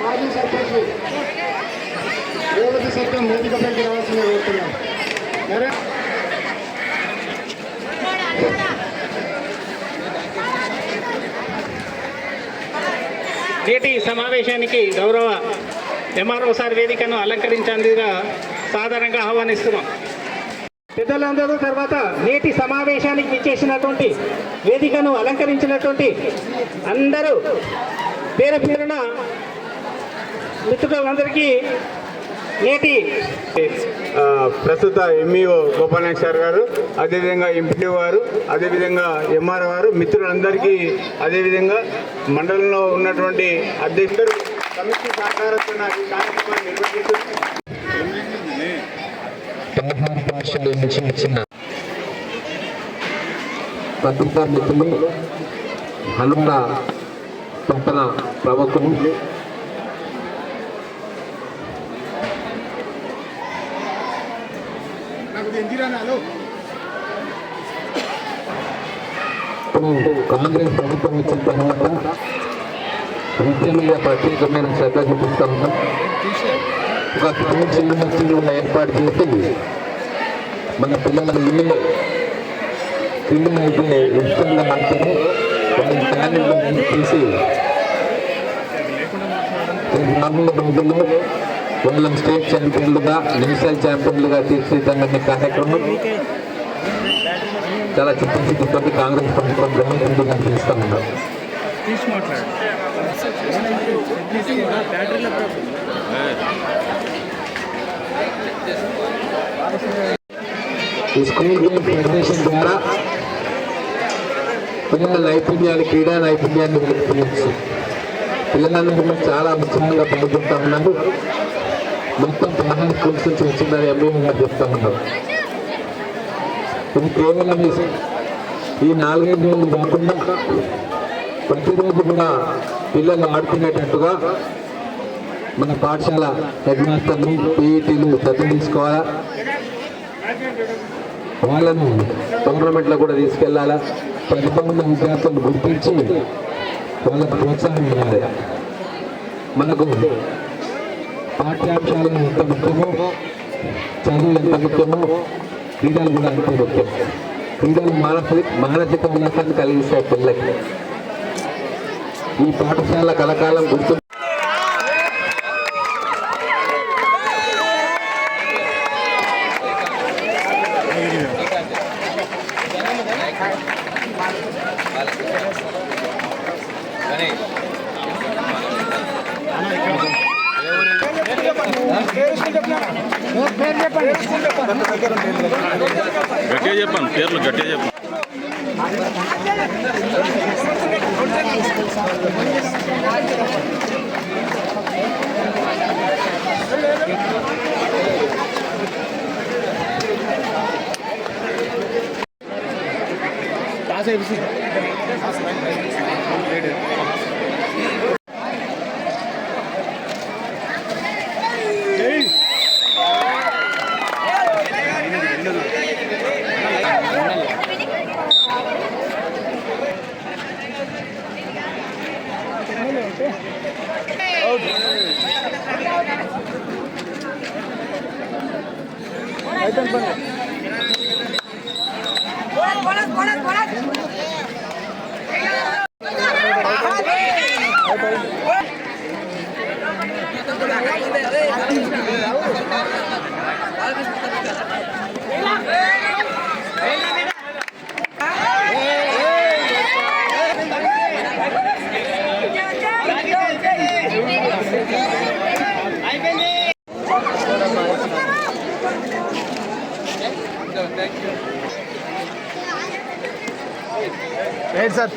మాజీ సర్పంచ్ రేవతి సత్యం వేదికపైకి రావాల్సిందిగా కోరుతున్నాం. నేటి సమావేశానికి గౌరవ ఎంఆర్ఓ సార్ వేదికను అలంకరించేందుగా సాధారణంగా ఆహ్వానిస్తున్నాం. పెద్దలందరూ తర్వాత నేటి సమావేశానికి ఇచ్చేసినటువంటి వేదికను అలంకరించినటువంటి అందరూ పేరు పేరున మిత్రులందరికీ నేటి ప్రస్తుత ఎంఈఓ గోపాలనాయక్ సార్ గారు, అదేవిధంగా ఎంపీటీ వారు, అదేవిధంగా ఎంఆర్ వారు, మిత్రులందరికీ, అదేవిధంగా మండలంలో ఉన్నటువంటి అధ్యక్షులు కమిటీ సహకారంతో ఈ కార్యక్రమాన్ని నిర్వహిస్తున్నారు. పత్రికా మిత్రులు, హనుమ పట్టణ ప్రముఖులు, కాంగ్రెస్ ప్రభుత్వం వచ్చిన తర్వాత విద్య మీద ప్రత్యేకమైన శ్రద్ధ చూపిస్తా ఉన్నాం. ఒక చిన్న ఏర్పాటు చేసి మన పిల్లల ఇల్లు క్రీడలు అయితే ఉచితంగా మాత్రమే కొన్ని ఛానళ్ళు తీసి రానున్న రోజుల్లో వాళ్ళని స్టేట్ ఛాంపియన్లుగా, నేషనల్ ఛాంపియన్లుగా తీర్చిదిద్దనే కార్యక్రమం చాలా చిత్తశుద్ధితో కాంగ్రెస్ ప్రభుత్వం గ్రహించిందని చేస్తూ ఉన్నారు. ఈ స్కూల్ గేమ్ ఫెడరేషన్ ద్వారా పిల్లల నైపుణ్యాన్ని, క్రీడా నైపుణ్యాన్ని వెలికిపోయచ్చు. పిల్లలందరూ చాలా ఉత్సాహంగా పాల్గొంటూ ఉన్నారు. మొత్తం 16 స్కూల్స్ నుంచి వచ్చిందని ఎంఈఓ గారు చెప్తా ఉన్నారు. ఇది కేవలం ఈ 4-5 రోజులు కాకుండా ప్రతిరోజు కూడా పిల్లలు ఆడుకునేటట్టుగా మన పాఠశాల హెడ్ మాస్టర్లు, పీఈటీలు శ్రద్ధ తీసుకోవాలా. వాళ్ళను టోర్నమెంట్లో కూడా తీసుకెళ్లాలా. ప్రతిభ ఉన్న విద్యార్థులను గుర్తించి వాళ్ళకు ప్రోత్సాహం ఇవ్వాలి. మనకు పాఠ్యాంశాలు ఎంత ముఖ్యమో, చదువు ఎంత ముఖ్యమో, క్రీడలు కూడా అంతే ముఖ్యం. క్రీడలు మానసిక ఉల్లాసాన్ని కలిగిస్తాయి పిల్లలకి. ఈ పాఠశాల కలకాలం గుర్తు గట్టిగా చెప్పండి, పేర్లు గట్టిగా చెప్పండి. Right sir.